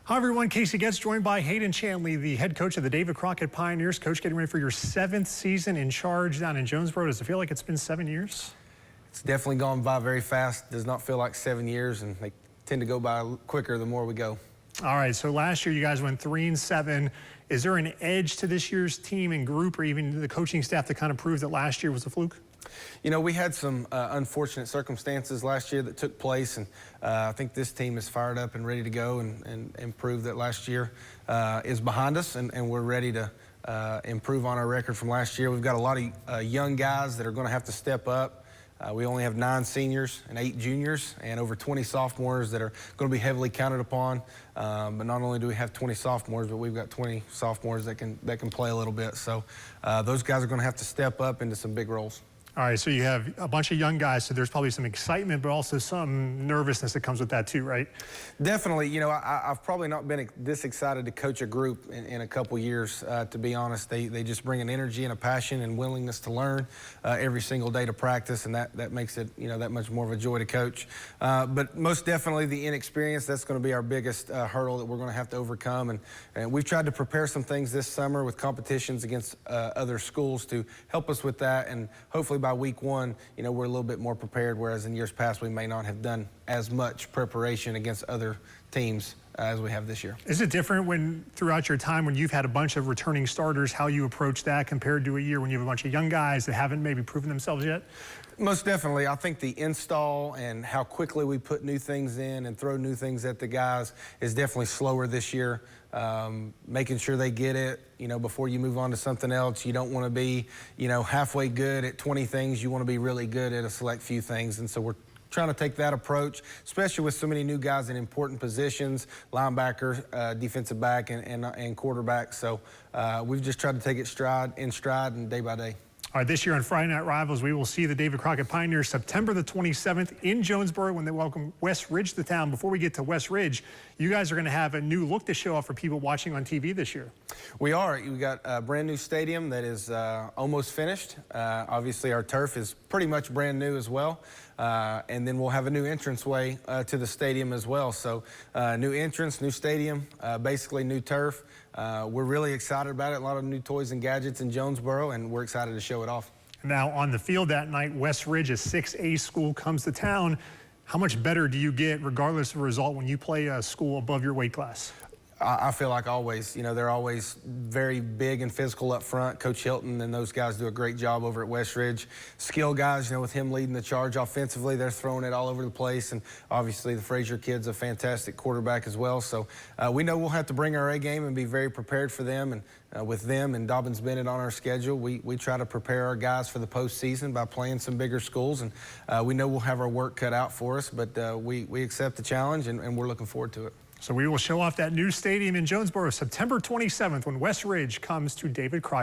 Hi everyone, Casey Getz joined by Hayden Chandley, the head coach of the David Crockett Pioneers. Coach, getting ready for your 7th season in charge down in Jonesboro. Does it feel like it's been 7 years? It's definitely gone by very fast. Does not feel like 7 years, and they tend to go by quicker the more we go. All right, so last year you guys went 3-7. Is there an edge to this year's team and group, or even the coaching staff, that kind of proves that last year was a fluke? You know, we had some unfortunate circumstances last year that took place, and I think this team is fired up and ready to go and prove that last year is behind us, and we're ready to improve on our record from last year. We've got a lot of young guys that are going to have to step up. We only have 9 seniors and 8 juniors and over 20 sophomores that are going to be heavily counted upon. But not only do we have 20 sophomores, but we've got 20 sophomores that can play a little bit. So those guys are going to have to step up into some big roles. All right, so you have a bunch of young guys, so there's probably some excitement, but also some nervousness that comes with that too, right? Definitely. You know, I've probably not been this excited to coach a group in a couple years, to be honest. They just bring an energy and a passion and willingness to learn every single day to practice, and that makes it, you know, that much more of a joy to coach. But most definitely the inexperience, that's going to be our biggest hurdle that we're going to have to overcome. And we've tried to prepare some things this summer with competitions against other schools to help us with that, and hopefully by week 1, you know, we're a little bit more prepared, whereas in years past we may not have done as much preparation against other teams as we have this year. Is it different when throughout your time when you've had a bunch of returning starters, how you approach that compared to a year when you have a bunch of young guys that haven't maybe proven themselves yet? Most definitely. I think the install and how quickly we put new things in and throw new things at the guys is definitely slower this year. Making sure they get it, you know, before you move on to something else. You don't want to be, you know, halfway good at 20 things. You want to be really good at a select few things. And so we're trying to take that approach, especially with so many new guys in important positions, linebacker, defensive back, and quarterback. So we've just tried to take it in stride and day by day. All right, this year on Friday Night Rivals, we will see the David Crockett Pioneers September the 27th in Jonesboro when they welcome West Ridge to town. Before we get to West Ridge, you guys are going to have a new look to show off for people watching on TV this year. We are. We got a brand new stadium that is almost finished. Obviously, our turf is pretty much brand new as well. And then we'll have a new entranceway to the stadium as well. So new entrance, new stadium, basically new turf. We're really excited about it. A lot of new toys and gadgets in Jonesboro, and we're excited to show it off. Now on the field that night, West Ridge, a 6A school, comes to town. How much better do you get regardless of the result when you play a school above your weight class? I feel like always, you know, they're always very big and physical up front. Coach Hilton and those guys do a great job over at West Ridge. Skill guys, you know, with him leading the charge offensively, they're throwing it all over the place. And obviously the Frazier kid's a fantastic quarterback as well. So we know we'll have to bring our A game and be very prepared for them. And with them and Dobbins Bennett on our schedule, we try to prepare our guys for the postseason by playing some bigger schools. And we know we'll have our work cut out for us, but we accept the challenge and we're looking forward to it. So we will show off that new stadium in Jonesboro September 27th when West Ridge comes to David Crockett.